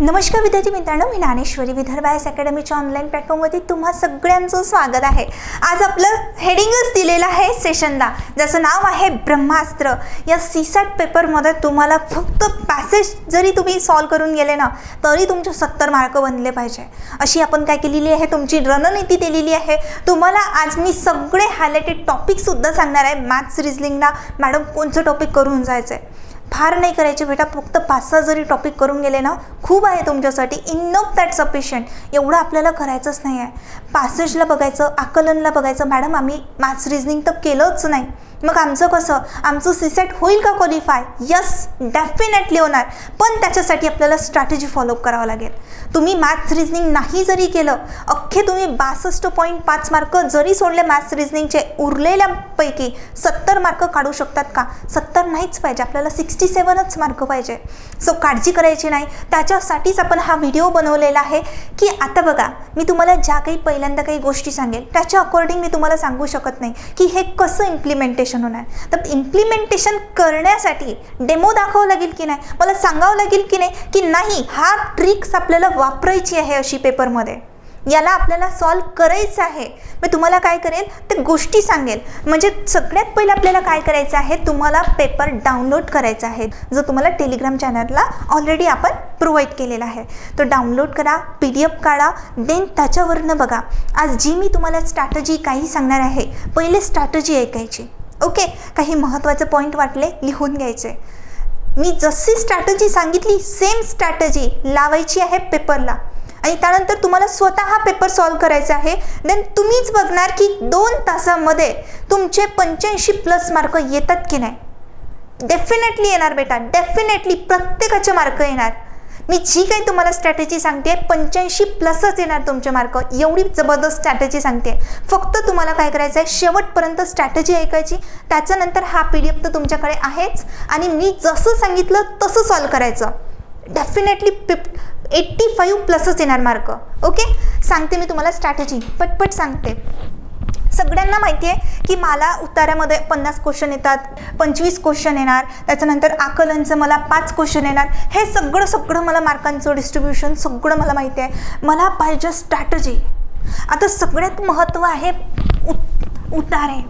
नमस्कार विद्यार्थी मित्रांनो, मी ज्ञानेश्वरी विदर्भ आयएस अकॅडमीच्या ऑनलाईन प्लॅटफॉर्मवरती तुम्हा सगळ्यांचं स्वागत आहे। आज आपलं हेडिंगच दिलेलं आहे सेशनला, ज्याचं नाव आहे ब्रह्मास्त्र। या सीसॅट पेपरमध्ये तुम्हाला फक्त पॅसेज जरी तुम्ही सॉल्व करून गेले ना तरी तुमचे 70 मार्क बनले पाहिजे, अशी आपण काय केलेली आहे, तुमची रणनीती दिलेली आहे। तुम्हाला आज मी सगळे हायलाइटेड टॉपिकसुद्धा सांगणार आहे। मॅथ्स रिझनिंगला मॅडम कोणतं टॉपिक करून जायचं आहे, फार नाही करायचे बेटा, फक्त 5-6 जरी टॉपिक करून गेले ना खूप आहे तुमच्यासाठी, इनफ दॅट सफिशियंट। एवढं आपल्याला करायचंच नाही आहे। पॅसेजला बघायचं, आकलनला बघायचं, मॅडम आम्ही मॅथ्स रिझनिंग तर केलंच नाही, मग आमचं कसं, आमचं सीसॅट होईल का क्वालिफाय? यस, डेफिनेटली होणार, पण त्याच्यासाठी आपल्याला स्ट्रॅटेजी फॉलोअप करावं लागेल। तुम्ही मॅथ्स रिझनिंग नाही जरी केलं, अख्खे तुम्ही 62.5 मार्क जरी सोडले मॅथ्स रिझनिंगचे, उरलेल्यापैकी 70 मार्क काढू शकतात का? 70 नाहीच पाहिजे, आपल्याला 67च मार्क पाहिजे। सो काळजी करायची नाही, त्याच्यासाठीच आपण हा व्हिडिओ बनवलेला आहे की आता बघा, मी तुम्हाला ज्या काही पहिल्यांदा काही गोष्टी सांगेल त्याच्या अकॉर्डिंग मी तुम्हाला सांगू शकत नाही की हे कसं इम्प्लिमेंटेशन होणार। तर इम्प्लिमेंटेशन करण्यासाठी डेमो दाखवावं लागेल की नाही, मला सांगावं लागेल की नाही हा ट्रिक्स आपल्याला वापरायची आहे अशी पेपरमध्ये, याला आपल्याला सॉल्व करायचं आहे। मी तुम्हाला काय करेल ते गोष्टी सांगेल। म्हणजे सगळ्यात पहिलं आपल्याला काय करायचं आहे, तुम्हाला पेपर डाउनलोड करायचा आहे, जो तुम्हाला टेलिग्राम चॅनलला ऑलरेडी आपण प्रोव्हाइड केलेला आहे। तो डाउनलोड करा, PDF काढा, देन त्याच्यावरनं बघा। आज जी मी तुम्हाला स्ट्रॅटेजी काही सांगणार आहे, पहिले स्ट्रॅटेजी ऐकायची, ओके। काही महत्त्वाचे पॉईंट वाटले लिहून घ्यायचे। मी जशी स्ट्रॅटेजी सांगितली सेम स्ट्रॅटेजी लावायची आहे पेपरला, आणि त्यानंतर तुम्हाला स्वतः हा पेपर सॉल्व करायचा आहे। देन तुम्हीच बघणार की 2 तासामध्ये तुमचे 85+ मार्क येतात की नाही। डेफिनेटली येणार बेटा, डेफिनेटली प्रत्येकाचे मार्क येणार। मी जी काही तुम्हाला स्ट्रॅटेजी सांगते 85+ येणार तुमचे मार्क, एवढी जबरदस्त स्ट्रॅटेजी सांगते। फक्त तुम्हाला काय करायचं आहे, शेवटपर्यंत स्ट्रॅटेजी ऐकायची, त्याच्यानंतर हा PDF तर तुमच्याकडे आहेच, आणि मी जसं सांगितलं तसं सॉल्व करायचं। डेफिनेटली 85+ येणार मार्क, ओके। सांगते मी तुम्हाला स्ट्रॅटेजी, पटपट सांगते। सगळ्यांना माहिती आहे की मला उत्तरामध्ये 50 क्वेश्चन येतात, 25 क्वेश्चन येणार, त्याच्यानंतर आकलनचं मला 5 क्वेश्चन येणार। हे सगळं मला मार्कांचं डिस्ट्रीब्युशन सगळं मला माहिती आहे। मला पाहिजे स्ट्रॅटेजी। आता सगळ्यात महत्त्व आहे उतारे।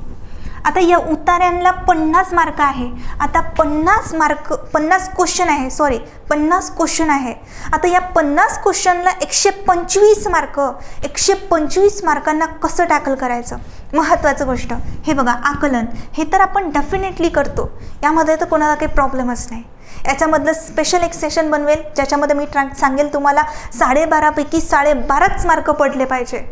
आता या उतार्यांना 50 मार्क आहे। आता 50 क्वेश्चन आहे, 50 क्वेश्चन आहे। आता या 50 क्वेश्चनला 125 मार्क, 125 मार्कांना कसं टॅकल करायचं, महत्त्वाचं गोष्ट। हे बघा आकलन, हे तर आपण डेफिनेटली करतो, यामध्ये तर कोणाला काही प्रॉब्लेमच नाही। याच्यामधलं स्पेशल एक सेशन बनवेल, ज्याच्यामध्ये मी सांगेल तुम्हाला 12.5 पैकी 12.5च मार्क पडले पाहिजे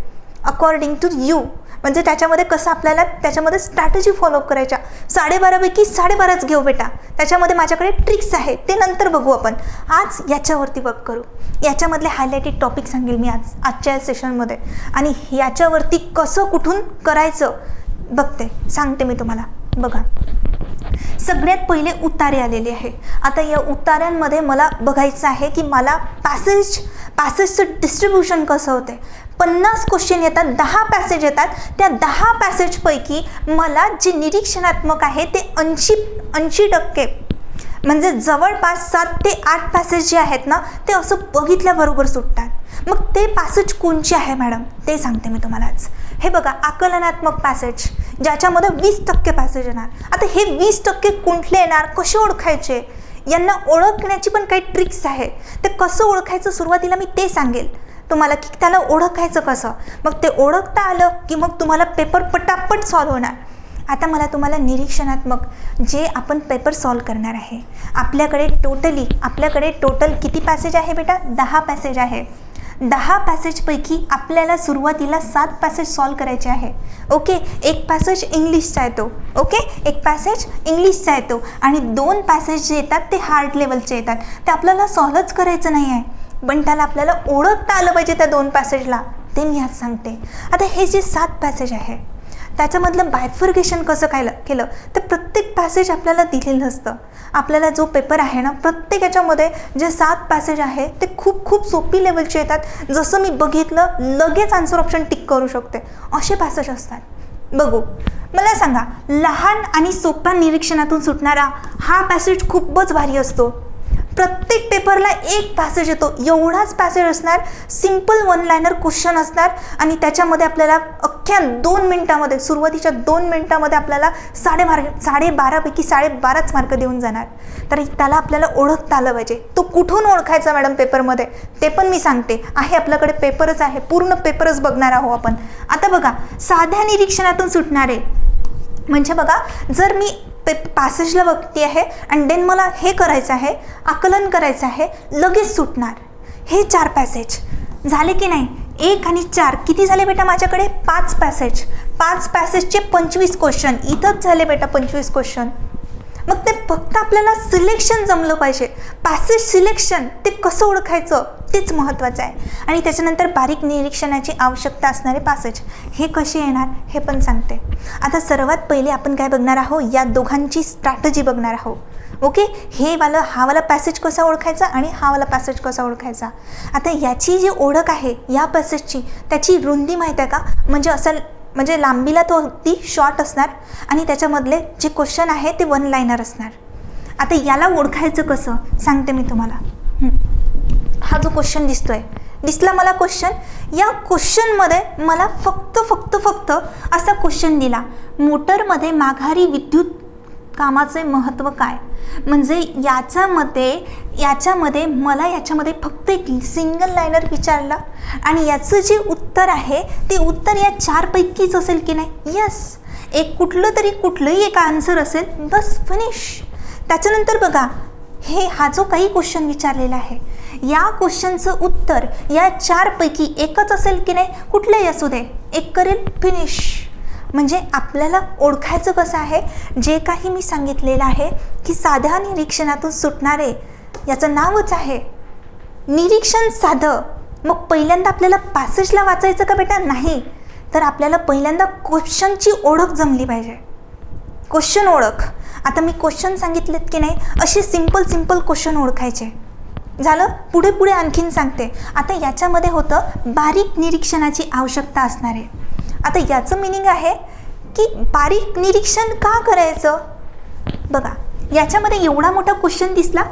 अकॉर्डिंग टू यू। म्हणजे त्याच्यामध्ये कसं आपल्याला त्याच्यामध्ये स्ट्रॅटेजी फॉलोअप करायच्या। 12.5 पैकी 12.5च घेऊ बेटा, त्याच्यामध्ये माझ्याकडे ट्रिक्स आहे, ते नंतर बघू आपण। आज याच्यावरती वर्क करू, याच्यामधले हायलाइटेड टॉपिक सांगेल मी आजच्या सेशनमध्ये, आणि याच्यावरती कसं कुठून करायचं सांगते मी तुम्हाला। बघा, सगळ्यात पहिले उतारे आलेले आहे। आता या उतार्यांमध्ये मला बघायचं आहे की मला पॅसेजचं डिस्ट्रीब्युशन कसं होते। 50 क्वेश्चन येतात, 10 पॅसेज येतात, त्या 10 पॅसेजपैकी मला जे निरीक्षणात्मक आहे ते 80% म्हणजे जवळपास 7 ते 8 पॅसेज जे आहेत ना ते असं बघितल्याबरोबर सुटतात। मग ते पॅसेज कोणचे आहे मॅडम, ते सांगते मी तुम्हाला आज। हे बघा, आकलनात्मक पॅसेज, ज्याच्यामध्ये 20% पॅसेज येणार। आता हे 20% कुठले येणार, कसे ओळखायचे, यांना ओळखण्याची पण काही ट्रिक्स आहे। ते कसं ओळखायचं सुरुवातीला मी ते सांगेल तुम्हाला की त्याला ओळखायचं कसं, मग ते ओळखता आलं की मग तुम्हाला पेपर पटापट सॉल्व होणार। आता मला तुम्हाला निरीक्षणात्मक जे आपण पेपर सॉल्व करणार आहे, आपल्याकडे टोटल किती पॅसेज आहे बेटा, 10 पॅसेज आहे। 10 पॅसेजपैकी आपल्याला सुरुवातीला 7 पॅसेज सॉल्व करायचे आहे, ओके। एक पॅसेज इंग्लिशचा येतो, ओके, एक पॅसेज इंग्लिशचा येतो, आणि 2 पॅसेज जे येतात ते हार्ड लेवलचे येतात। ते आपल्याला सॉल्वच करायचं नाही आहे, पण त्याला आपल्याला ओळखता आलं पाहिजे त्या 2 पॅसेजला, ते मी आज सांगते। आता हे जे 7 पॅसेज आहे त्याच्यामधलं बायफर्गेशन कसं केलं तर प्रत्येक पॅसेज आपल्याला दिलेलं असतं। आपल्याला जो पेपर आहे ना, प्रत्येक याच्यामध्ये जे 7 पॅसेज आहे ते खूप सोपी लेवलचे येतात। जसं मी बघितलं, लगेच आन्सर ऑप्शन टिक करू शकते, असे पॅसेज असतात। बघू, मला सांगा, लहान आणि सोप्या निरीक्षणातून सुटणारा हा पॅसेज खूपच भारी असतो। प्रत्येक पेपरला एक पॅसेज येतो, एवढाच पॅसेज असणार, सिम्पल वन लायनर क्वेश्चन असणार आणि त्याच्यामध्ये आपल्याला अख्ख्या 2 मिनिटामध्ये, सुरुवातीच्या 2 मिनिटामध्ये आपल्याला 12.5पैकी 12.5 मार्क देऊन जाणार. तर त्याला आपल्याला ओळखता आलं पाहिजे. तो कुठून ओळखायचा मॅडम पेपरमध्ये ते पण मी सांगते. आहे आपल्याकडे पेपरच आहे, पूर्ण पेपरच बघणार आहोत आपण. आता बघा, साध्या निरीक्षणातून सुटणारे म्हणजे बघा, जर मी पॅसेजला बघते आहे आणि देन मला हे करायचं आहे, आकलन करायचं आहे, लगेच सुटणार. हे 4 पॅसेज झाले की नाही? 1 आणि 4 किती झाले बेटा माझ्याकडे? 5 पॅसेज. 5 पॅसेजचे 25 क्वेश्चन इथंच झाले बेटा, 25 क्वेश्चन. मग ते फक्त आपल्याला सिलेक्शन जमलं पाहिजे. पॅसेज सिलेक्शन ते कसं ओळखायचं तेच महत्त्वाचं आहे. आणि त्याच्यानंतर बारीक निरीक्षणाची आवश्यकता असणारे पॅसेज हे कसे येणार हे पण सांगते. आता सर्वात पहिले आपण काय बघणार आहोत, या दोघांची स्ट्रॅटजी बघणार आहोत. ओके, हा वाला पॅसेज कसा ओळखायचा आणि हा वाला पॅसेज कसा ओळखायचा. आता याची जी ओळख आहे या पॅसेजची, त्याची रुंदी माहीत आहे का? म्हणजे लांबीला तो अगदी शॉर्ट असणार आणि त्याच्यामधले जे क्वेश्चन आहे ते 1 लायनर असणार. आता याला ओळखायचं कसं सांगते मी तुम्हाला. हा जो क्वेश्चन दिसला मला क्वेश्चन, या क्वेश्चनमध्ये मला फक्त असा क्वेश्चन दिला, मोटरमध्ये माघारी विद्युत कामाचे महत्त्व काय. म्हणजे याच्यामध्ये फक्त एक सिंगल लायनर विचारला आणि याचं जे उत्तर आहे ते उत्तर या 4 पैकीच असेल की नाही. यस, कुठलंही एक आन्सर असेल, बस फिनिश. त्याच्यानंतर बघा, हा जो काही क्वेश्चन विचारलेला आहे या क्वेश्चनचं उत्तर या 4 पैकी एकच असेल की नाही, कुठलंही असू दे, एक करेल, फिनिश. म्हणजे आपल्याला ओळखायचं कसं आहे, जे काही मी सांगितलेलं आहे की साध्या निरीक्षणातून सुटणारे, याचं नावच आहे निरीक्षण साधं. मग पहिल्यांदा आपल्याला पॅसेजला वाचायचं का बेटा? नाही, तर आपल्याला पहिल्यांदा क्वेश्चनची ओळख जमली पाहिजे. क्वेश्चन ओळख. आता मी क्वेश्चन सांगितलेत की नाही, असे सिंपल क्वेश्चन ओळखायचे. झालं. पुढे आणखीन सांगते. आता याच्यामध्ये होतं बारीक निरीक्षणाची आवश्यकता असणार आहे. आता याचं मिनिंग आहे की बारीक निरीक्षण का करायचं. बघा, याच्यामध्ये एवढा मोठा क्वेश्चन दिसला.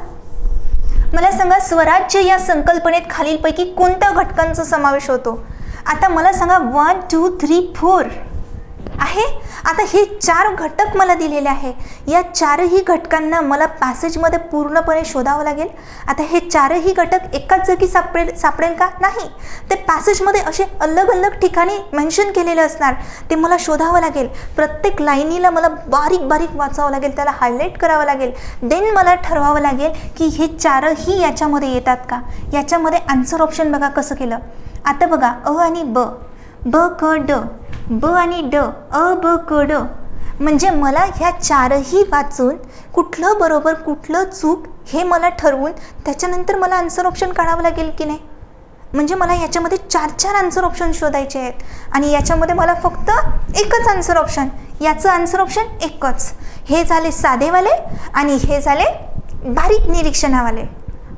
मला सांगा, स्वराज्य या संकल्पनेत खालीलपैकी कोणत्या घटकांचा समावेश होतो. आता मला सांगा, 1 2 3 4 आहे. आता हे 4 घटक मला दिलेले आहे. या 4ही घटकांना मला पॅसेजमध्ये पूर्णपणे शोधावं लागेल. आता हे 4ही घटक एकाच जागी सापडेल का? नाही. ते पॅसेजमध्ये असे अलग ठिकाणी मेन्शन केलेले असणार, ते मला शोधावं लागेल. प्रत्येक लाईनीला मला बारीक वाचावं लागेल, त्याला हायलाईट करावं लागेल. देन मला ठरवावं लागेल की हे 4ही याच्यामध्ये येतात का. याच्यामध्ये आन्सर ऑप्शन बघा कसं केलं. आता बघा, अ आणि ब क ड, ब आणि ड, अ ब क ड. म्हणजे मला ह्या 4ही वाचून कुठलं बरोबर कुठलं चूक हे मला ठरवून त्याच्यानंतर मला आन्सर ऑप्शन काढावं लागेल की नाही. म्हणजे मला याच्यामध्ये 4 आन्सर ऑप्शन शोधायचे आहेत आणि याच्यामध्ये मला फक्त एकच आन्सर ऑप्शन, याचं आन्सर ऑप्शन एकच. हे झाले साधेवाले आणि हे झाले बारीक निरीक्षणावाले.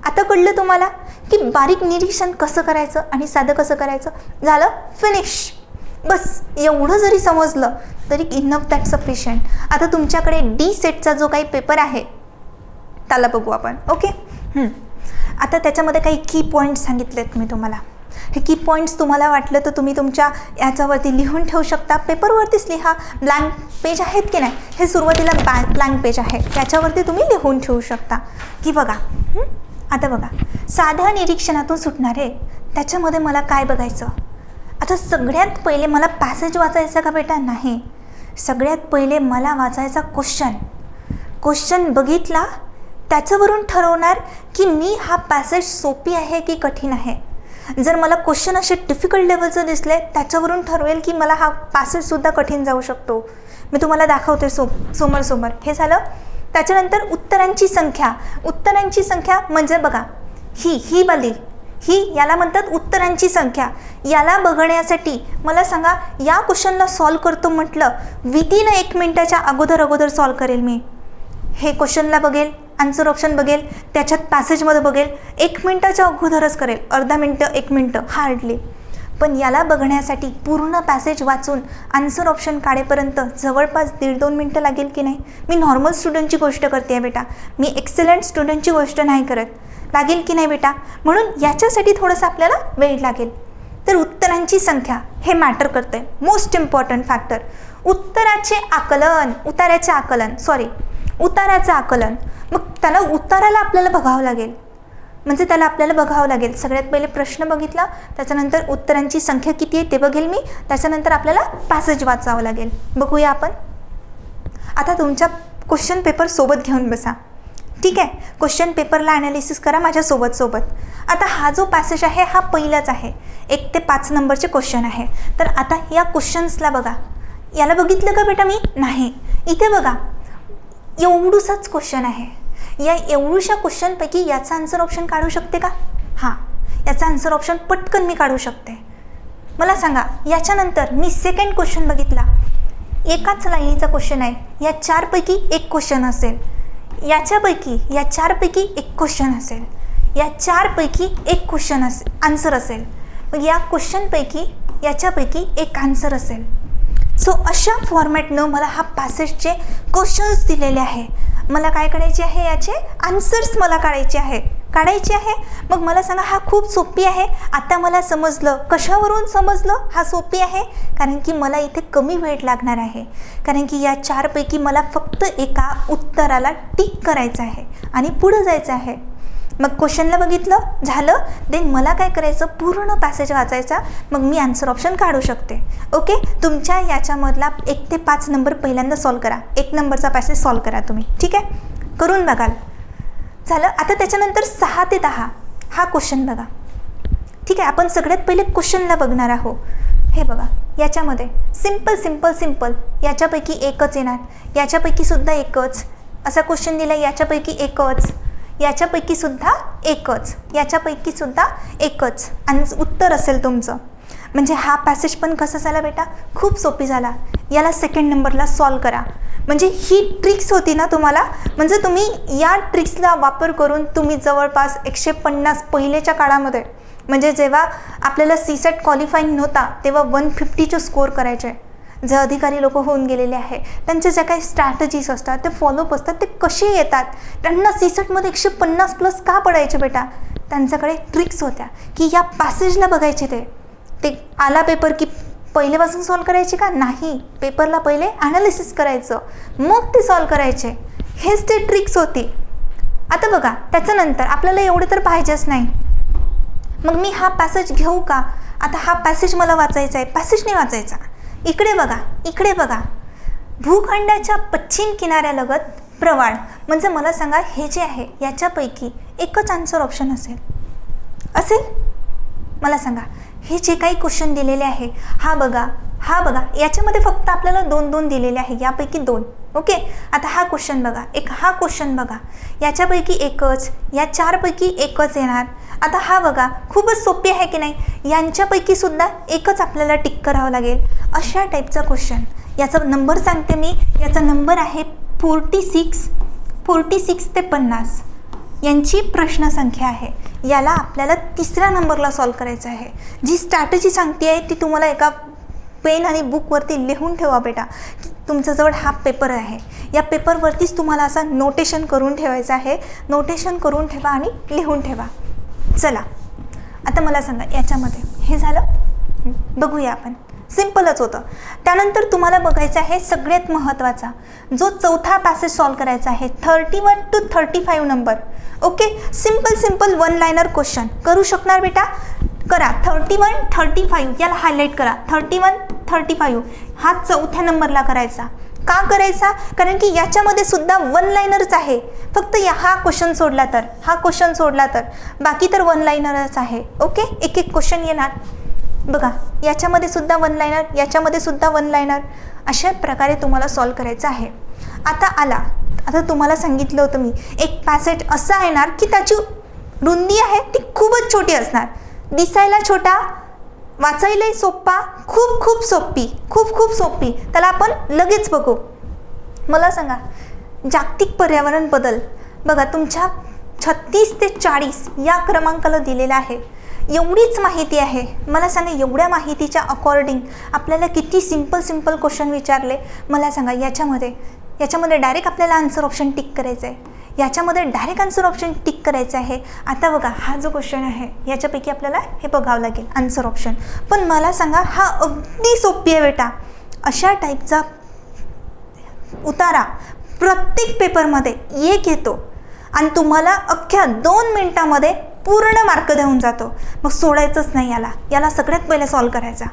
आता कळलं तुम्हाला की बारीक निरीक्षण कसं करायचं आणि साधं कसं करायचं. झालं, फिनिश. बस एवढं जरी समजलं तरी इनफ दॅट सफिशियंट. आता तुमच्याकडे डी सेटचा जो काही पेपर आहे त्याला बघू आपण. ओके, आता त्याच्यामध्ये काही की पॉईंट्स सांगितलेत मी तुम्हाला. हे की पॉईंट्स तुम्हाला वाटलं तर तुम्ही तुमच्या याच्यावरती लिहून ठेवू शकता. पेपरवरतीच लिहा. ब्लँक पेज आहेत की नाही, हे सुरुवातीला ब्लँक पेज आहे, त्याच्यावरती तुम्ही लिहून ठेवू शकता. की बघा, आता बघा, साध्या निरीक्षणातून सुटणारे त्याच्यामध्ये मला काय बघायचं. आता सगळ्यात पहिले मला पॅसेज वाचायचा का बेटा? नाही. सगळ्यात पहिले मला वाचायचा क्वेश्चन बघितला, त्याच्यावरून ठरवणार की मी हा पॅसेज सोपी आहे की कठीण आहे. जर मला क्वेश्चन असे डिफिकल्ट लेवलचं दिसले, त्याच्यावरून ठरवेल की मला हा पॅसेजसुद्धा कठीण जाऊ शकतो. मी तुम्हाला दाखवते समोर. हे झालं. त्याच्यानंतर उत्तरांची संख्या म्हणजे बघा, याला म्हणतात उत्तरांची संख्या. याला बघण्यासाठी मला सांगा, या क्वेश्चनला सॉल्व करतो म्हटलं विदिन 1 मिनिटाच्या अगोदर सॉल्व करेल मी. हे क्वेश्चनला बघेल, आन्सर ऑप्शन बघेल, त्याच्यात पॅसेजमध्ये बघेल, 1 मिनिटाच्या अगोदरच करेल. अर्धा मिनटं 1 मिनटं हार्डली. पण याला बघण्यासाठी पूर्ण पॅसेज वाचून आन्सर ऑप्शन काढेपर्यंत जवळपास 1.5-2 मिनटं लागेल की नाही. मी नॉर्मल स्टुडंटची गोष्ट करते आहे बेटा, मी एक्सलंट स्टुडंटची गोष्ट नाही करत. लागेल की नाही बेटा. म्हणून याच्यासाठी थोडंसं आपल्याला वेळ लागेल. तर उत्तरांची संख्या हे मॅटर करतं आहे, मोस्ट इम्पॉर्टंट फॅक्टर. उताराचं आकलन. मग त्याला उताराला आपल्याला बघावं लागेल. सगळ्यात पहिले प्रश्न बघितला, त्याच्यानंतर उत्तरांची संख्या किती आहे ते बघेल मी, त्याच्यानंतर आपल्याला पॅसेज वाचावं लागेल. बघूया आपण. आता तुमच्या क्वेश्चन पेपर सोबत घेऊन बसा, ठीक आहे. क्वेश्चन पेपरला ॲनालिसिस करा माझ्यासोबत. आता हा जो पॅसेज आहे हा पहिलाच आहे, 1 ते 5 नंबरचे क्वेश्चन आहे. तर आता या क्वेश्चन्सला बघा. याला बघितलं का बेटा मी? नाही. इथे बघा, एवढूसाच क्वेश्चन आहे. या एवढूशा क्वेश्चनपैकी याचा आन्सर ऑप्शन काढू शकते का? हां, याचा आन्सर ऑप्शन पटकन मी काढू शकते. मला सांगा, याच्यानंतर मी सेकंड क्वेश्चन बघितला, एकाच लाईनीचा क्वेश्चन आहे. या 4पैकी एक क्वेश्चन असेल, या 4पैकी एक क्वेश्चन असेल, या 4पैकी एक क्वेश्चन आन्सर असेल. मग या क्वेश्चनपैकी याच्यापैकी एक आन्सर असेल. सो अशा फॉर्मॅटनं मला हा पॅसेजचे क्वेश्चन्स दिलेले आहे. मला काय करायचे आहे? याचे आन्सर्स मला काढायचे आहे. मग मला सांगा, हा खूप सोपी आहे. आता मला समजलं. कशावरून समजलं हा सोपी आहे? कारण की मला इथे कमी वेळ लागणार आहे. कारण की या 4पैकी मला फक्त एका उत्तराला टिक करायचं आहे आणि पुढं जायचं आहे. मग क्वेश्चनला बघितलं, झालं. देन मला काय करायचं? पूर्ण पॅसेज वाचायचा. मग मी आन्सर ऑप्शन काढू शकते. ओके. तुमच्या याच्यामधला 1 ते 5 नंबर पहिल्यांदा सॉल्व करा. 1 नंबरचा पॅसेज सॉल्व करा तुम्ही, ठीक आहे. करून बघाल. झालं. आता त्याच्यानंतर 6 ते 10 हा क्वेश्चन बघा, ठीक आहे. आपण सगळ्यात पहिले क्वेश्चनला बघणार आहोत. हे बघा, याच्यामध्ये सिम्पल याच्यापैकी एकच येणार, याच्यापैकी सुद्धा एकच. असा क्वेश्चन दिला, याच्यापैकी एकच, याच्यापैकी सुद्धा एकच आणि उत्तर असेल तुमचं. म्हणजे हा पॅसेज पण कसा झाला बेटा? खूप सोपी झाला. याला सेकंड नंबरला सॉल्व करा. म्हणजे ही ट्रिक्स होती ना तुम्हाला, म्हणजे तुम्ही या ट्रिक्सला वापर करून तुम्ही जवळपास 150 पहिलेच्या काळामध्ये, म्हणजे जेव्हा आपल्याला सीसॅट क्वालिफाईंग नव्हता तेव्हा 150चे स्कोअर करायचे. जे अधिकारी लोक होऊन गेलेले आहे, त्यांच्या ज्या काही स्ट्रॅटजीज असतात, ते फॉलोअप असतात, ते कसे येतात, त्यांना सीसॅटमध्ये 150+ का पडायचे बेटा? त्यांच्याकडे ट्रिक्स होत्या की या पॅसेजला बघायचे. ते आला पेपर की पहिलेपासून सॉल्व करायचे का? नाही. पेपरला पहिले ॲनालिसिस करायचं, मग ते सॉल्व करायचे. हेच ते ट्रिक्स होती. आता बघा, त्याच्यानंतर आपल्याला एवढं तर पाहिजेच नाही. मग मी हा पॅसेज घेऊ का? आता हा पॅसेज मला वाचायचा आहे. पॅसेज नाही वाचायचा. इकडे बघा. भूखंडाच्या पश्चिम किनाऱ्यालगत प्रवाळ. म्हणजे मला सांगा, हे जे आहे याच्यापैकी एकच आन्सर ऑप्शन असेल. मला सांगा, हे जे काही क्वेश्चन दिलेले आहे, हा बघा, याच्यामध्ये फक्त आपल्याला 2-2 दिलेले आहे, यापैकी 2. ओके. आता हा क्वेश्चन बघा, याच्यापैकी एकच, या 4पैकी एकच येणार. आता हा बघा, खूपच सोपी आहे की नाही? यांच्यापैकी सुद्धा एकच आपल्याला टिक करावं लागेल. अशा टाईपचा क्वेश्चन. याचा नंबर सांगते मी. याचा नंबर आहे 46 ते 50 यांची प्रश्नसंख्या आहे. याला आपल्याला 3ऱ्या नंबरला सॉल्व करायचं आहे. जी स्ट्रॅटेजी सांगते आहे ती तुम्हाला एका पेन आणि बुकवरती लिहून ठेवा बेटा. तुमच्याजवळ हा पेपर आहे, या पेपरवरतीच तुम्हाला असा नोटेशन करून ठेवायचं आहे. नोटेशन करून ठेवा आणि लिहून ठेवा. चला, आता मला सांगा, याच्यामध्ये हे झालं. बघूया आपण. सिम्पलच होतं. त्यानंतर तुम्हाला बघायचं आहे सगळ्यात महत्त्वाचा, जो चौथा पॅसेज सॉल्व करायचा आहे, 31 to 35 number. Okay. Simple 1 liner question करू शकणार बेटा? करा. 31, 35 याला हायलाईट करा. 31, 35 हा 4थ्या नंबरला करायचा. का करायचा? कारण की याच्यामध्ये सुद्धा 1 लाइनरच आहे. फक्त हा क्वेश्चन सोडला तर बाकी तर 1 लाइनरच आहे. ओके. एक क्वेश्चन येणार बघा. याच्यामध्ये सुद्धा 1 लाइनर, याच्यामध्ये सुद्धा 1 लाइनर. अशा प्रकारे तुम्हाला सॉल्व करायचं आहे. आता तुम्हाला सांगितलं होतं मी, एक पॅसेज असा येणार की त्याची रुंदी आहे ती खूपच छोटी असणार. दिसायला छोटा, वाचायलाही सोपा, खूप सोपी. त्याला आपण लगेच बघू. मला सांगा, जागतिक पर्यावरण बदल बघा, तुमच्या 36 ते 40 या क्रमांकाला दिलेला आहे. एवढीच माहिती आहे. मला सांगा, एवढ्या माहितीच्या अकॉर्डिंग आपल्याला किती सिंपल क्वेश्चन विचारले मला सांगा. याच्यामध्ये डायरेक्ट आपल्याला आन्सर ऑप्शन टिक करायचं आहे. याच्यामध्ये डायरेक्ट आन्सर ऑप्शन टिक करायचं आहे. आता बघा, हा जो क्वेश्चन आहे याच्यापैकी आपल्याला हे बघावं लागेल आन्सर ऑप्शन. पण मला सांगा, हा अगदी सोपी आहे बेटा. अशा टाईपचा उतारा प्रत्येक पेपरमध्ये एक येतो आणि तुम्हाला अख्ख्या 2 मिनिटामध्ये पूर्ण मार्क देऊन जातो. मग सोडायचंच नाही याला सगळ्यात पहिले सॉल्व करायचा.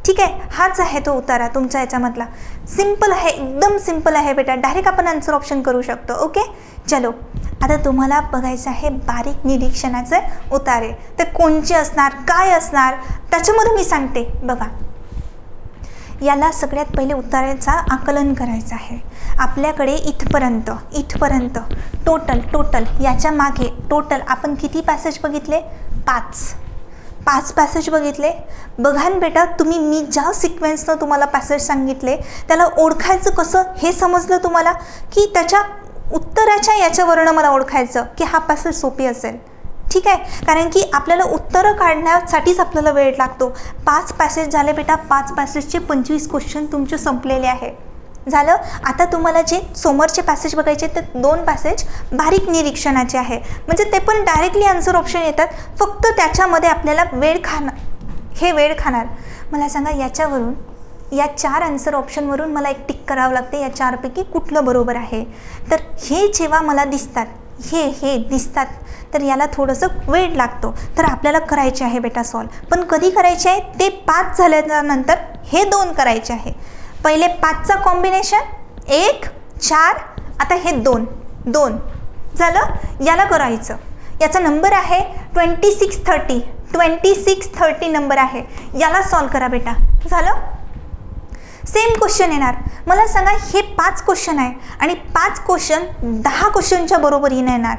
ठीक आहे, हाच आहे तो उतारा तुमच्या याच्यामधला. सिंपल आहे, एकदम सिंपल आहे बेटा. डायरेक्ट आपण आन्सर ऑप्शन करू शकतो. ओके, चलो. आता तुम्हाला बघायचं आहे बारीक निरीक्षणाचे उतारे. ते कोणचे असणार, काय असणार, त्याच्यामध्ये मी सांगते. बघा, याला सगळ्यात पहिले उताराचा आकलन करायचं आहे. आपल्याकडे इथपर्यंत टोटल याच्या मागे टोटल आपण किती पॅसेज बघितले? 5 पॅसेज बघितले. बघा ना बेटा, मी ज्या सिक्वेन्सनं तुम्हाला पॅसेज सांगितले त्याला ओळखायचं कसं हे समजलं तुम्हाला, की त्याच्या उत्तराच्या याच्यावरनं मला ओळखायचं की हा पॅसेज सोपी असेल. ठीक आहे, कारण की आपल्याला उत्तरं काढण्यासाठीच आपल्याला वेळ लागतो. 5 पॅसेज झाले बेटा. 5 पॅसेजचे 25 क्वेश्चन तुमचे संपलेले आहे. झालं. आता तुम्हाला जे समोरचे पॅसेज बघायचे ते 2 पॅसेज बारीक निरीक्षणाचे आहे. म्हणजे ते पण डायरेक्टली आन्सर ऑप्शन येतात. फक्त त्याच्यामध्ये आपल्याला वेळ खाणार. मला सांगा, याच्यावरून या 4 आन्सर ऑप्शनवरून मला एक टिक करावं लागते. या 4पैकी कुठलं बरोबर आहे. तर हे जेव्हा मला दिसतात, हे दिसतात, तर याला थोडंसं वेळ लागतो. तर आपल्याला करायचे आहे बेटा सॉल्व. पण कधी करायचे आहे? ते 5 झाल्यानंतर हे 2 करायचे आहे. पहिले 5चा कॉम्बिनेशन 1, 4, आता हे 2 झालं. याला करायचं. याचा नंबर आहे 2630 नंबर आहे. याला सॉल्व करा बेटा. झालं. सेम क्वेश्चन येणार. मला सांगा, हे 5 क्वेश्चन आहे आणि 5 क्वेश्चन 10 क्वेश्चनच्या बरोबरीने येणार.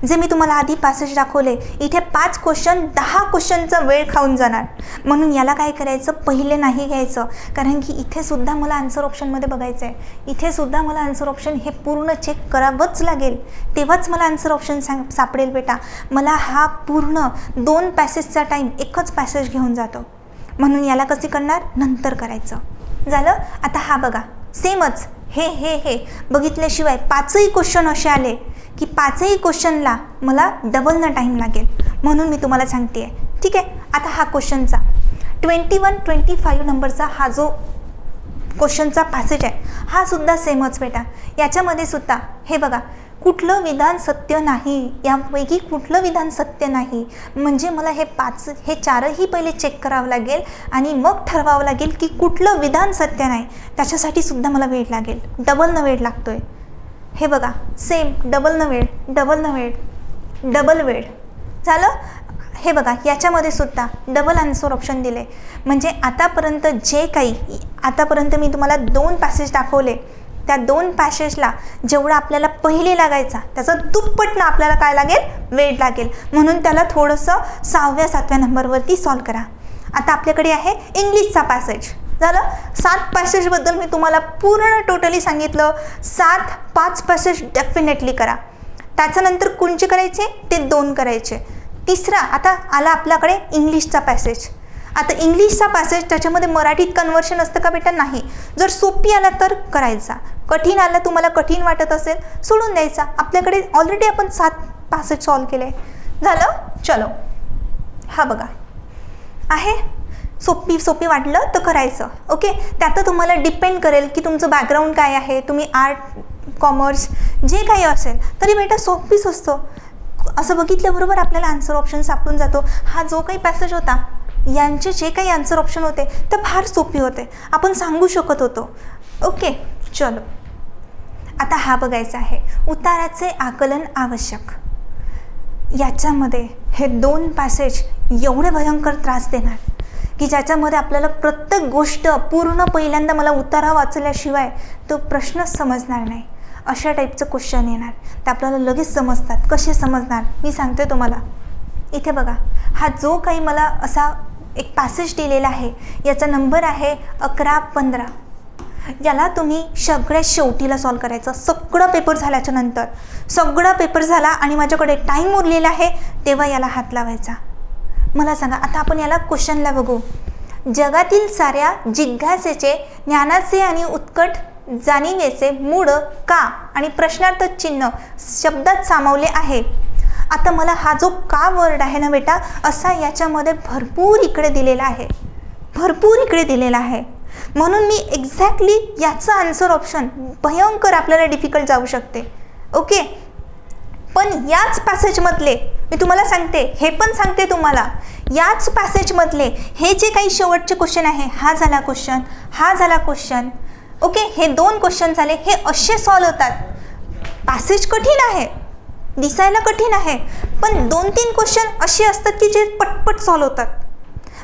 जे मी तुम्हाला आधी पॅसेज दाखवले, इथे 5 क्वेश्चन 10 क्वेश्चनचा वेळ खाऊन जाणार. म्हणून याला काय करायचं, पहिले नाही घ्यायचं. कारण की इथे सुद्धा मला आन्सर ऑप्शनमध्ये बघायचं आहे. इथे सुद्धा मला आन्सर ऑप्शन हे पूर्ण चेक करावंच लागेल. तेव्हाच मला आन्सर ऑप्शन सापडेल बेटा. मला हा पूर्ण 2 पॅसेजचा टाईम एकच पॅसेज घेऊन जातो. म्हणून याला कसे करणार, नंतर करायचं. झालं. आता हा बघा, सेमच हे बघितल्याशिवाय 5ही क्वेश्चन असे आले की 5ही क्वेश्चनला मला डबलनं टाईम लागेल. म्हणून मी तुम्हाला सांगते आहे. ठीक आहे. आता हा क्वेश्चनचा 21-25 नंबरचा हा जो क्वेश्चनचा पॅसेज आहे, हा सुद्धा सेमच बेटा. याच्यामध्ये सुद्धा हे बघा, कुठलं विधान सत्य नाही, यापैकी कुठलं विधान सत्य नाही. म्हणजे मला हे 4ही पहिले चेक करावं लागेल आणि मग ठरवावं लागेल की कुठलं विधान सत्य नाही. त्याच्यासाठी सुद्धा मला वेळ लागेल. डबलनं वेळ लागतोय. हे बघा, सेम डबल वेळ झालं. हे बघा, याच्यामध्ये सुद्धा डबल आन्सर ऑप्शन दिले. म्हणजे आतापर्यंत मी तुम्हाला 2 पॅसेज दाखवले. त्या 2 पॅसेजला जेवढा आपल्याला पहिले लागायचा त्याचा दुप्पटनं आपल्याला काय लागेल, वेळ लागेल. म्हणून त्याला थोडंसं 6व्या-7व्या नंबरवरती सॉल्व करा. आता आपल्याकडे आहे इंग्लिशचा पॅसेज. झालं. 7 पॅसेजबद्दल मी तुम्हाला पूर्ण टोटली सांगितलं. 5 पॅसेज डेफिनेटली करा. त्याच्यानंतर कोणचे करायचे, ते 2 करायचे. तिसरा आता आला आपल्याकडे इंग्लिशचा पॅसेज. आता इंग्लिशचा पॅसेज त्याच्यामध्ये मराठीत कन्वर्शन असतं का बेटा? नाही. जर सोपी आला तर करायचा, कठीण आला, तुम्हाला कठीण वाटत असेल सोडून द्यायचा. आपल्याकडे ऑलरेडी आपण 7 पॅसेज सॉल्व केले. झालं. चलो, हा बघा आहे. सोपी वाटलं तर करायचं. ओके. त्यात तुम्हाला डिपेंड करेल की तुमचं बॅकग्राऊंड काय आहे. तुम्ही आर्ट, कॉमर्स जे काही असेल तरी बेटा सोपीच असतो. असं बघितल्याबरोबर आपल्याला आन्सर ऑप्शन सापडून जातो. हा जो काही पॅसेज होता, यांचे जे काही आन्सर ऑप्शन होते ते फार सोपे होते. आपण सांगू शकत होतो. ओके. चलो, आता हा बघायचा आहे उताराचे आकलन आवश्यक. याच्यामध्ये हे 2 पॅसेज एवढे भयंकर त्रास देणार की ज्याच्यामध्ये आपल्याला प्रत्येक गोष्ट पूर्ण पहिल्यांदा मला उतारा वाचल्याशिवाय तो प्रश्नच समजणार नाही. अशा टाईपचं क्वेश्चन येणार. ते आपल्याला लगेच समजतात. कसे समजणार मी सांगते तुम्हाला. इथे बघा, हा जो काही मला असा एक पॅसेज दिलेला आहे, याचा नंबर आहे 11-15. याला तुम्ही सगळ्यात शेवटीला सॉल्व करायचं. सगळं पेपर झाल्याच्या नंतर, सगळा पेपर झाला आणि माझ्याकडे टाईम उरलेला आहे तेव्हा याला हात लावायचा. मला सांगा, आता आपण याला क्वेश्चनला बघू. जगातील साऱ्या जिज्ञासेचे, ज्ञानाचे आणि उत्कट जाणीवेचे मूळ का आणि प्रश्नार्थ चिन्ह शब्दात सामावले आहे. आता मला हा जो का वर्ड आहे ना बेटा, असा याच्यामध्ये भरपूर इकडे दिलेला आहे, भरपूर इकडे दिलेला आहे. म्हणून मी एक्झॅक्टली याचा आन्सर ऑप्शन भयंकर आपल्याला डिफिकल्ट जाऊ शकते. ओके, पण याच पॅसेजमधले मी तुम्हाला सांगते, हे पण सांगते तुम्हाला, याच पॅसेजमधले हे जे काही शेवटचे क्वेश्चन आहे, हा झाला क्वेश्चन, हा झाला क्वेश्चन. ओके, हे 2 क्वेश्चन झाले, हे असे सॉल्व होतात. पॅसेज कठीण आहे, दिसायला कठीण आहे, पण 2-3 क्वेश्चन असे असतात की जे पटपट सॉल्व होतात.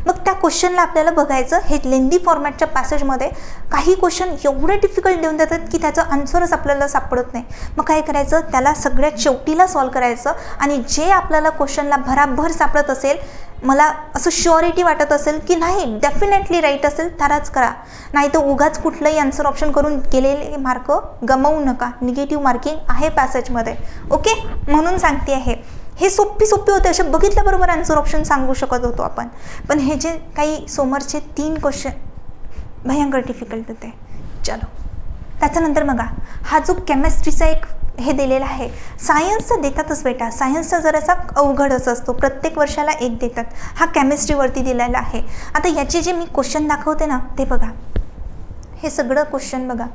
मग त्या क्वेश्चनला आपल्याला बघायचं, हे लेंदी फॉर्मॅटच्या पॅसेजमध्ये काही क्वेश्चन एवढे डिफिकल्ट देऊन देतात की त्याचं आन्सरच आपल्याला सापडत नाही. मग काय करायचं, त्याला सगळ्यात शेवटीला सॉल्व करायचं आणि जे आपल्याला क्वेश्चनला भराभर सापडत असेल, मला असं शुअरिटी वाटत असेल की नाही डेफिनेटली राईट असेल तरच करा, नाही तर उगाच कुठलंही आन्सर ऑप्शन करून गेलेले मार्क गमावू नका. निगेटिव्ह मार्किंग आहे पॅसेजमध्ये. ओके, म्हणून सांगते आहे, हे सोपी होते, असे बघितल्याबरोबर आन्सर ऑप्शन सांगू शकत होतो आपण, पण हे जे काही समोरचे 3 क्वेश्चन भयंकर डिफिकल्ट होते. चलो, त्याच्यानंतर बघा, हा जो केमिस्ट्रीचा एक हे दिलेला आहे. सायन्सचं देतातच बेटा, सायन्सचा जरासा अवघडच असतो, प्रत्येक वर्षाला एक देतात. हा केमिस्ट्रीवरती दिलेला आहे. आता याचे जे मी क्वेश्चन दाखवते ना, ते बघा, हे सगळं क्वेश्चन बघा.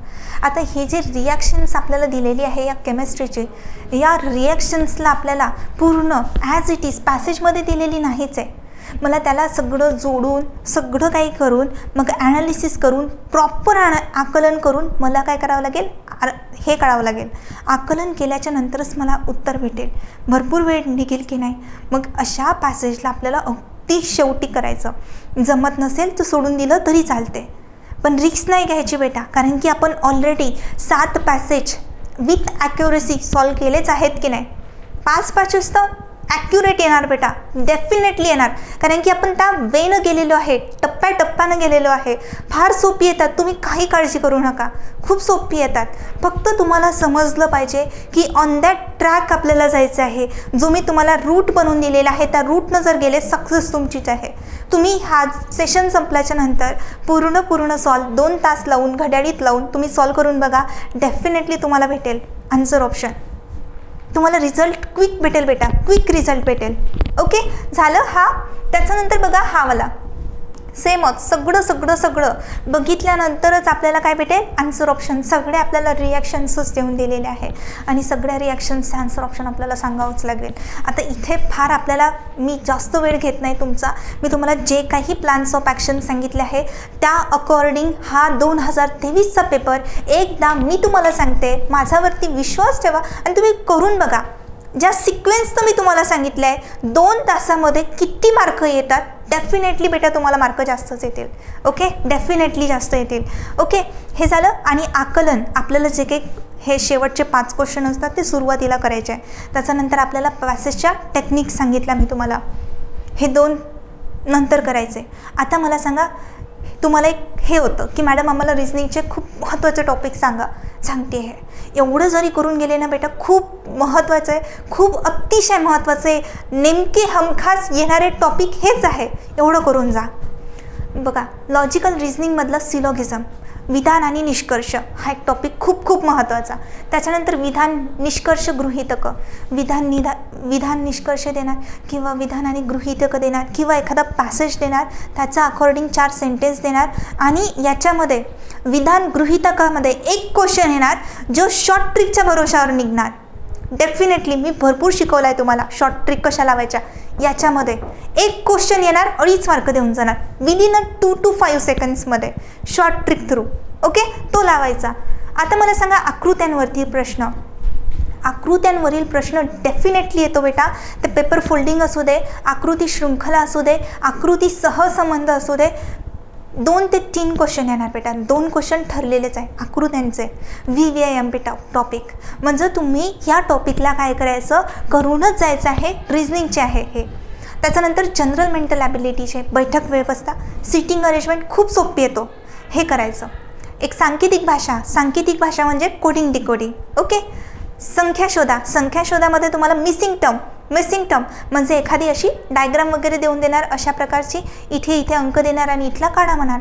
आता हे जे रिॲक्शन्स आपल्याला दिलेली आहे या केमिस्ट्रीचे, या रिॲक्शन्सला आपल्याला पूर्ण ॲज इट इज पॅसेजमध्ये दिलेली नाहीच आहे. मला त्याला सगळं जोडून, सगळं काही करून, मग ॲनालिसिस करून, प्रॉपर आकलन करून मला काय करावं लागेल, हे कळावं लागेल. आकलन केल्याच्या नंतरच मला उत्तर भेटेल. भरपूर वेळ निघेल की नाही. मग अशा पॅसेजला आपल्याला अगदी शेवटी करायचं. जमत नसेल तर सोडून दिलं तरी चालते, पण रिस्क नाही घ्यायची बेटा, कारण की आपण already 7 passage with accuracy solve केलेच आहेत की नाही. 5 पॅसेज तर ॲक्युरेट येणार बेटा, डेफिनेटली येणार, कारण की आपण त्या वेनं गेलेलो आहे, टप्प्याटप्प्यानं गेलेलो आहे. फार सोपी येतात, तुम्ही काही काळजी करू नका, खूप सोपी येतात. फक्त तुम्हाला समजलं पाहिजे की ऑन दॅट ट्रॅक आपल्याला जायचं आहे. जो मी तुम्हाला रूट बनवून दिलेला आहे, त्या रूटनं जर गेले, सक्सेस तुमचीच आहे. तुम्ही हा सेशन संपल्याच्या नंतर पूर्ण सॉल्व 2 तास लावून, घड्याळीत लावून तुम्ही सॉल्व करून बघा, डेफिनेटली तुम्हाला भेटेल आन्सर ऑप्शन. तुम्हाला रिझल्ट क्विक भेटेल बेटा, क्विक रिझल्ट भेटेल. ओके, झालं. हा त्याच्यानंतर बघा, हा वाला सेमच, सगळं बघितल्यानंतरच आपल्याला काय भेटेल, आन्सर ऑप्शन. सगळे आपल्याला रिॲक्शन्सच देऊन दिलेले आहे आणि सगळ्या रिॲक्शन्सचे आन्सर ऑप्शन आपल्याला सांगावंच लागेल. आता इथे फार आपल्याला मी जास्त वेळ घेत नाही तुमचा. मी तुम्हाला जे काही प्लॅन्स ऑफ ॲक्शन सांगितले आहे त्या अकॉर्डिंग हा 2023चा पेपर एकदा मी तुम्हाला सांगते, माझ्यावरती विश्वास ठेवा आणि तुम्ही करून बघा. ज्या सिक्वेन्सनं मी तुम्हाला सांगितलं आहे, 2 तासामध्ये किती मार्क येतात, डेफिनेटली बेटा तुम्हाला मार्क जास्तच येतील. ओके, डेफिनेटली जास्त येतील. ओके, हे झालं. आणि आकलन आपल्याला जे काही हे शेवटचे 5 क्वेश्चन असतात ते सुरुवातीला करायचे आहे. त्याच्यानंतर आपल्याला पॅसेजच्या टेक्निक सांगितल्या मी तुम्हाला, हे 2 नंतर करायचे. आता मला सांगा, तुम्हाला एक हे होतं की मॅडम आम्हाला रिझनिंगचे खूप महत्त्वाचे टॉपिक सांगते आहे. एवढं जरी करून गेले ना बेटा, खूप महत्त्वाचं आहे, खूप अतिशय महत्त्वाचं आहे. नेमके हमखास येणारे टॉपिक हेच आहे, एवढं करून जा. बघा, लॉजिकल रिझनिंगमधलं सिलॉगिझम, विधान आणि निष्कर्ष हा एक टॉपिक खूप महत्त्वाचा. त्याच्यानंतर विधान, निष्कर्ष, गृहीतकं. विधान निष्कर्ष देणार किंवा विधान आणि गृहीतकं देणार किंवा एखादा पॅसेज देणार, त्याचा अकॉर्डिंग 4 सेंटेन्स देणार आणि याच्यामध्ये विधान गृहीतकामध्ये एक क्वेश्चन येणार जो शॉर्ट ट्रिकच्या भरोशावर निघणार. डेफिनेटली मी भरपूर शिकवलं आहे तुम्हाला शॉर्ट ट्रिक कशा लावायच्या. याच्यामध्ये एक क्वेश्चन येणार, 2.5 मार्क देऊन जाणार विदिन 2 to 5 सेकंड्समध्ये शॉर्ट ट्रिक थ्रू. ओके, तो लावायचा. आता मला सांगा, आकृत्यांवरती प्रश्न. आकृत्यांवरील प्रश्न डेफिनेटली येतो बेटा. ते पेपर फोल्डिंग असू दे, आकृती शृंखला असू दे, आकृती सहसंबंध असू दे, 2 ते 3 क्वेश्चन येणार बेटा. 2 क्वेश्चन ठरलेलेच आहे आकृत्यांचे. VVIM बेटा टॉपिक, म्हणजे तुम्ही या टॉपिकला काय करायचं, करूनच जायचं आहे. रिझनिंगचे आहे हे. त्याच्यानंतर जनरल मेंटल ॲबिलिटीचे, बैठक व्यवस्था, सिटिंग अरेंजमेंट खूप सोपी येतो, हे करायचं. एक सांकेतिक भाषा म्हणजे कोडिंग डिकोडिंग. ओके, संख्या शोधा. संख्या शोधामध्ये तुम्हाला मिसिंग टर्म म्हणजे एखादी अशी डायग्राम वगैरे देऊन देणार, अशा प्रकारची इथे अंक देणार आणि इथला काढा म्हणणार,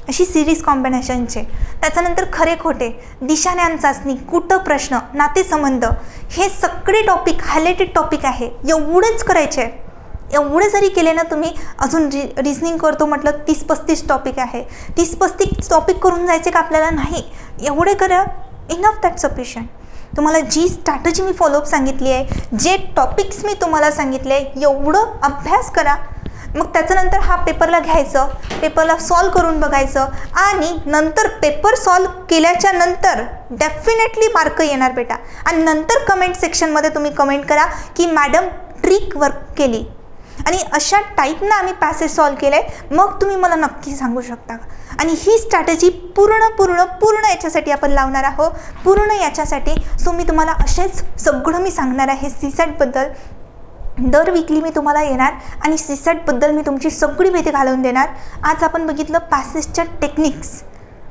अशी सिरीज कॉम्बिनेशनचे. त्याच्यानंतर खरे खोटे, दिशाज्ञान चाचणी, कुट प्रश्न, नातेसंबंध, हे सगळे टॉपिक हायलाइटेड टॉपिक आहे. एवढंच करायचे आहे. एवढं जरी केले ना तुम्ही, अजून रिझनिंग करतो म्हटलं 30-35 टॉपिक आहे. 30-35 टॉपिक करून जायचे का आपल्याला? नाही. एवढे करा, इनफ दॅट सफिशियंट. तुम्हाला जी स्ट्रॅटजी मी फॉलोअप सांगितली आहे, जे टॉपिक्स मी तुम्हाला सांगितले आहे, एवढं अभ्यास करा. मग त्याच्यानंतर हा पेपरला घ्यायचं, पेपरला सॉल्व करून बघायचं आणि नंतर पेपर सॉल्व केल्याच्या नंतर डेफिनेटली मार्क येणार बेटा. आणि नंतर कमेंट सेक्शनमध्ये तुम्ही कमेंट करा की मॅडम ट्रिक वर्क केली आणि अशा टाईपनं आम्ही पॅसेज सॉल्व केलं आहे, मग तुम्ही मला नक्की सांगू शकता. आणि ही स्ट्रॅटेजी पूर्ण याच्यासाठी आपण लावणार आहोत, पूर्ण याच्यासाठी. सो मी तुम्हाला असेच सगळं मी सांगणार आहे सीसॅटबद्दल. दर वीकली मी तुम्हाला येणार आणि सीसॅटबद्दल मी तुमची सगळी भीती घालवून देणार. आज आपण बघितलं पॅसेजच्या टेक्निक्स,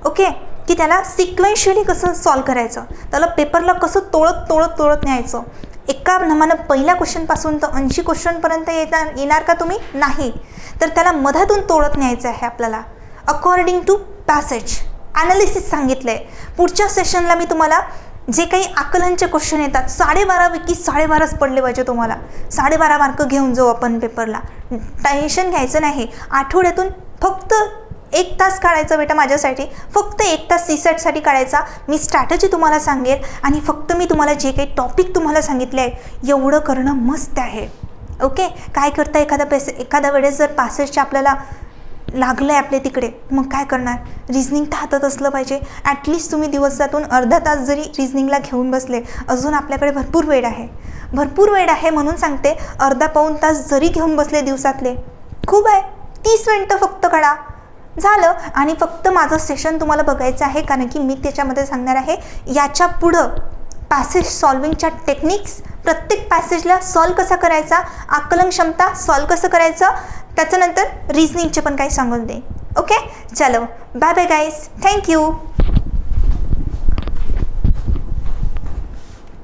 ओके, की त्याला सिक्वेन्शियली कसं सॉल्व करायचं, त्याला पेपरला कसं तोळत न्यायचं. एका नामानं पहिल्या क्वेश्चनपासून तर 80 क्वेश्चनपर्यंत येणार का तुम्ही? नाही. तर त्याला मधातून तोळत न्यायचं आहे आपल्याला अकॉर्डिंग टू पॅसेज ॲनालिसिस सांगितलं आहे. पुढच्या सेशनला मी तुम्हाला जे काही आकलनचे क्वेश्चन येतात, 12.5पैकी 12.5च पडले पाहिजे तुम्हाला. 12.5 मार्क घेऊन जाऊ आपण पेपरला. टेन्शन घ्यायचं नाही. आठवड्यातून फक्त 1 तास काढायचा बेटा माझ्यासाठी, फक्त 1 तास सीसॅटसाठी काढायचा. मी स्ट्रॅटजी तुम्हाला सांगेल आणि फक्त मी तुम्हाला जे काही टॉपिक तुम्हाला सांगितले आहे एवढं करणं मस्त आहे. ओके, काय करता एखाद्या वेळेस जर पॅसेजच्या आपल्याला लागलं आहे आपल्या तिकडे, मग काय करणार? रिझनिंग तर हातात असलं पाहिजे. ॲटलिस्ट तुम्ही दिवसातून अर्धा तास जरी रिझनिंगला घेऊन बसले, अजून आपल्याकडे भरपूर वेळ आहे म्हणून सांगते. अर्धा-पाऊण तास जरी घेऊन बसले दिवसातले, खूप आहे. 30 मिनटं फक्त काढा, झालं. आणि फक्त माझं सेशन तुम्हाला बघायचं आहे, कारण की मी त्याच्यामध्ये सांगणार आहे याच्या पुढं पॅसेज सॉल्विंगच्या टेक्निक्स, प्रत्येक पॅसेजला सॉल्व कसा करायचा, आकलन क्षमता सॉल्व कसं करायचं, त्याच्यानंतर रिझनिंगचे पण काही सांगून दे. ओके, चलो बाय बाय गाईज, थँक्यू.